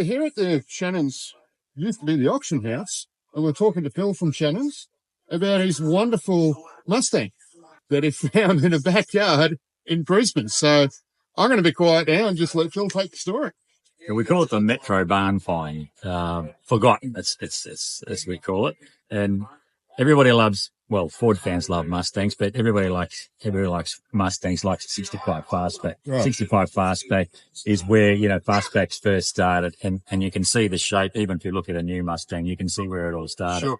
we're here at the Shannons, used to be the auction house, and we're talking to Phil from Shannons about his wonderful Mustang that he found in a backyard in Brisbane. So I'm going to be quiet now and just let Phil take the story. Yeah, we call it the Metro Barn Find. Forgotten, it's as we call it. And everybody loves, well, Ford fans love Mustangs, but everybody likes Mustangs, likes 65 Fastback. Right. 65 Fastback is where, Fastbacks first started. And you can see the shape, even if you look at a new Mustang, you can see where it all started. Sure.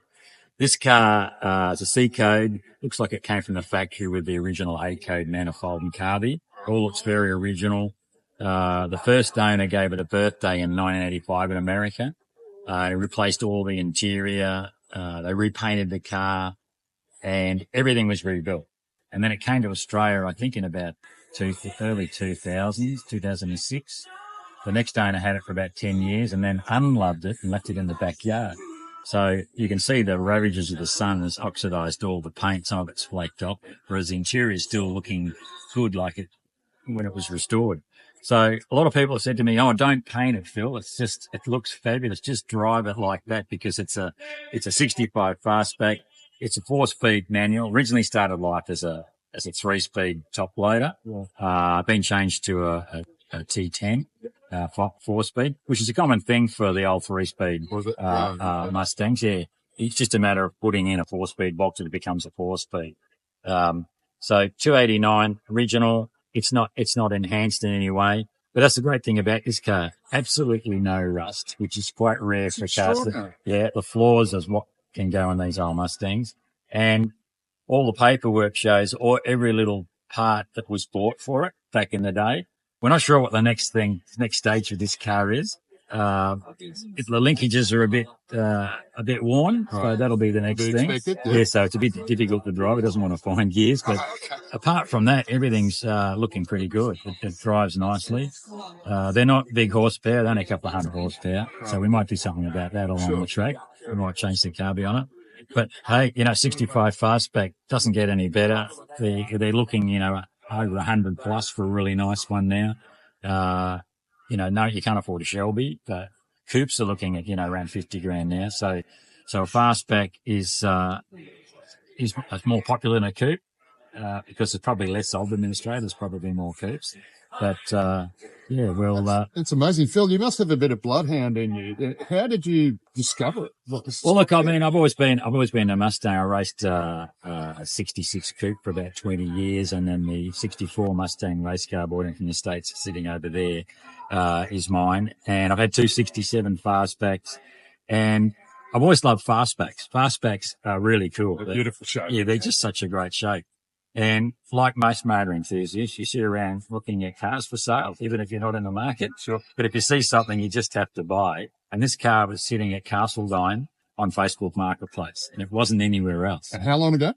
This car is a C code. Looks like it came from the factory with the original A code manifold and carby. All looks very original. The first owner gave it a birthday in 1985 in America. He replaced all the interior. They repainted the car and everything was rebuilt. And then it came to Australia, I think in about early 2000s, 2006. The next owner had it for about 10 years and then unloved it and left it in the backyard. So you can see the ravages of the sun has oxidized all the paint. Some of it's flaked off, whereas the interior is still looking good like it when it was restored. So a lot of people have said to me, "Oh, don't paint it, Phil. It looks fabulous. Just drive it like that," because it's a 65 fastback. It's a 4-speed manual. Originally started life as a 3-speed top loader. Been changed to a T10. 4-speed, which is a common thing for the old 3-speed Mustangs. Yeah, it's just a matter of putting in a 4-speed box and it becomes a 4-speed. So 289 original. It's not enhanced in any way, but that's the great thing about this car. Absolutely no rust, which is quite rare for cars. Yeah, the floors is what can go in these old Mustangs, and all the paperwork shows every little part that was bought for it back in the day. We're not sure what the next stage of this car is. If the linkages are a bit worn, so that'll be the next thing. Yeah, so it's a bit difficult to drive. It doesn't want to find gears, but apart from that, everything's looking pretty good. It drives nicely. They're not big horsepower, they're only a couple of hundred horsepower, so we might do something about that along the track. We might change the carby on it. But hey, 65 fastback doesn't get any better. They're looking, over 100 plus for a really nice one now. No, you can't afford a Shelby, but coupes are looking at, around 50 grand now. So a fastback is more popular than a coupe, because there's probably less of them in Australia. There's probably more coupes. But, it's amazing. Phil, you must have a bit of bloodhound in you. How did you discover it? Well, look, I mean, I've always been a Mustang. I raced a 66 coupe for about 20 years, and then the 64 Mustang race car bought in from the States sitting over there is mine. And I've had two 67 fastbacks, and I've always loved fastbacks. Fastbacks are really cool. They're beautiful shape. Yeah, they're just such a great shape. And like most motor enthusiasts, you sit around looking at cars for sale, even if you're not in the market. Sure. But if you see something, you just have to buy. And this car was sitting at Castledine on Facebook Marketplace, and it wasn't anywhere else. And how long ago?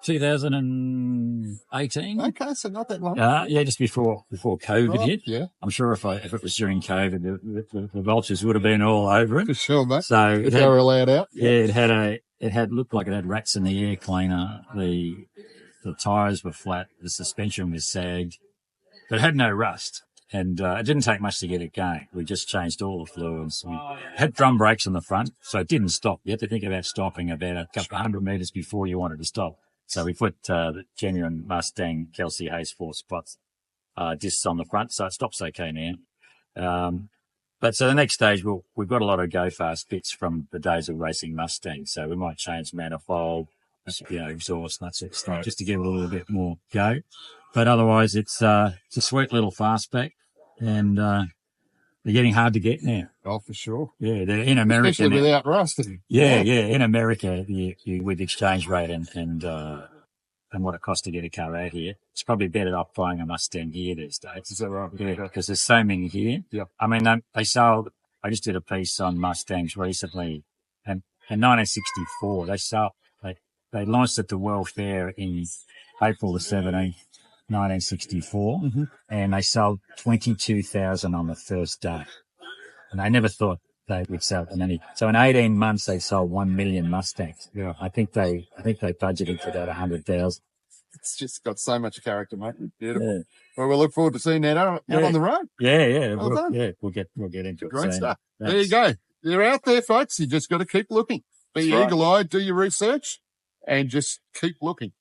2018. Okay, so not that long. Yeah, just before COVID hit. Yeah. I'm sure if it was during COVID, the vultures would have been all over it. For sure, mate. So if they were allowed out. Yeah, it looked like it had rats in the air cleaner. The tyres were flat. The suspension was sagged, but it had no rust. And it didn't take much to get it going. We just changed all the fluids. We had drum brakes on the front, so it didn't stop. You had to think about stopping about a couple of 100 metres before you wanted to stop. So we put the genuine Mustang Kelsey Hayes 4-spots discs on the front, so it stops okay now. But so the next stage, we've got a lot of go-fast bits from the days of racing Mustangs. So we might change manifold, exhaust, and that sort of stuff, just to give it a little bit more go. But otherwise, it's a sweet little fastback, and they're getting hard to get now. Oh, for sure. Yeah, they're in America. Especially without rust. Yeah. In America, you with exchange rate and what it costs to get a car out here, it's probably better off buying a Mustang here these days. Is that right? Yeah, because there's so many here. Yeah. I mean, they sold, I just did a piece on Mustangs recently, and in 1964, they launched at the World Fair in April the 17th, 1964, and they sold 22,000 on the first day. And they never thought they would sell that many. So in 18 months, they sold 1 million Mustangs. Yeah. I think they budgeted for about 100,000. It's just got so much character, mate. It's beautiful. Yeah. Well, we'll look forward to seeing that out on the road. Yeah. Well done. We'll get into it. Great soon. stuff. Thanks. There you go. They're out there, folks. You just got to keep looking. Be That's right. eagle-eyed, do your research, and just keep looking.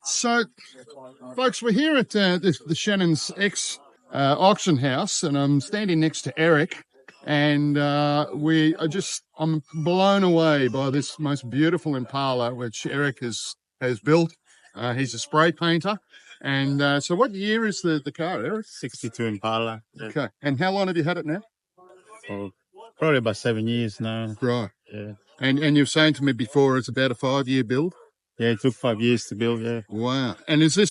So, folks, we're here at the Shannons X auction house, and I'm standing next to Eric, and I'm blown away by this most beautiful Impala, which Eric has built. He's a spray painter. And so what year is the car, Eric? 62 Impala. Okay. And how long have you had it now? Oh, probably about 7 years now. Right. Yeah. And you were saying to me before it's about a 5-year build? Yeah, it took 5 years to build, yeah. Wow. And is this,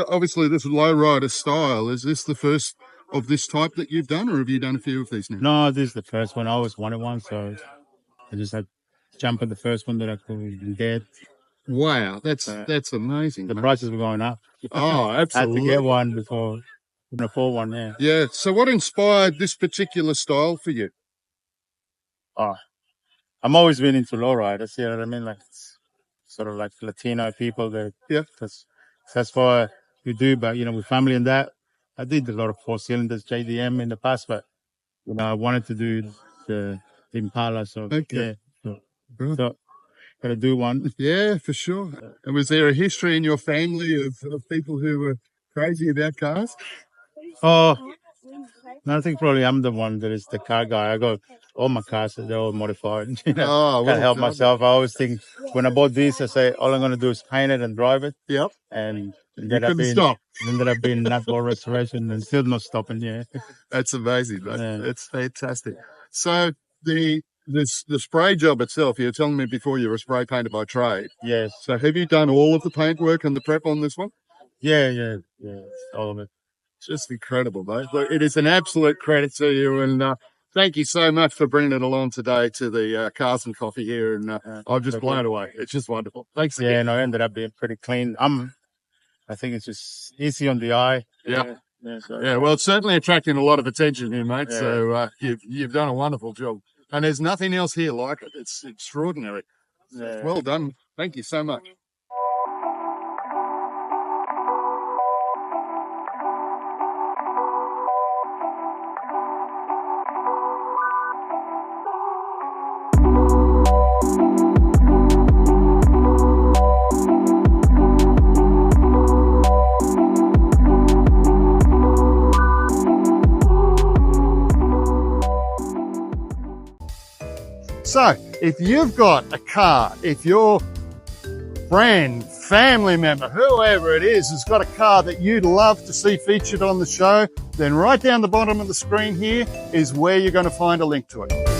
obviously this lowrider style, is this the first of this type that you've done, or have you done a few of these now? No, this is the first one. I always wanted one, so I just had to jump at the first one that I could get. Wow, that's amazing. The mate. prices were going up. Oh, I had absolutely. to get one before I could afford one, yeah. Yeah. So what inspired this particular style for you? Oh, I'm always been into lowriders, you know what I mean? Like, it's sort of like Latino people that, Yeah. that's why we do, but, you know, with family and that, I did a lot of 4-cylinders, JDM in the past, but, you know, I wanted to do the Impala, so, Okay. yeah. Right. So, gotta do one. Yeah, for sure. And was there a history in your family of people who were crazy about cars? Oh, no, I think probably I'm the one that is the car guy. I got all my cars, they're all modified. You know, Oh, can't help done. myself. I always think when I bought this, I say all I'm gonna do is paint it and drive it. Yep. And You couldn't stop. ended up being nutball restoration and still not stopping. Yeah, That's amazing, mate. Yeah. That's fantastic. So the spray job itself, you were telling me before you were a spray painter by trade. yes, So have you done all of the paintwork and the prep on this one? yeah, all of it. Just incredible, mate. Look, it is an absolute credit to you, and thank you so much for bringing it along today to the Cars and Coffee here, and I'm just blown away. It's just wonderful. Thanks Yeah, again. and I ended up being pretty clean. I think it's just easy on the eye. Yeah. So, Yeah, well, it's certainly attracting a lot of attention here, mate. Yeah. So you've done a wonderful job, and there's nothing else here like it. It's extraordinary. yeah. Well done. Thank you so much. So, if you've got a car, if your friend, family member, whoever it is, has got a car that you'd love to see featured on the show, then right down the bottom of the screen here is where you're going to find a link to it.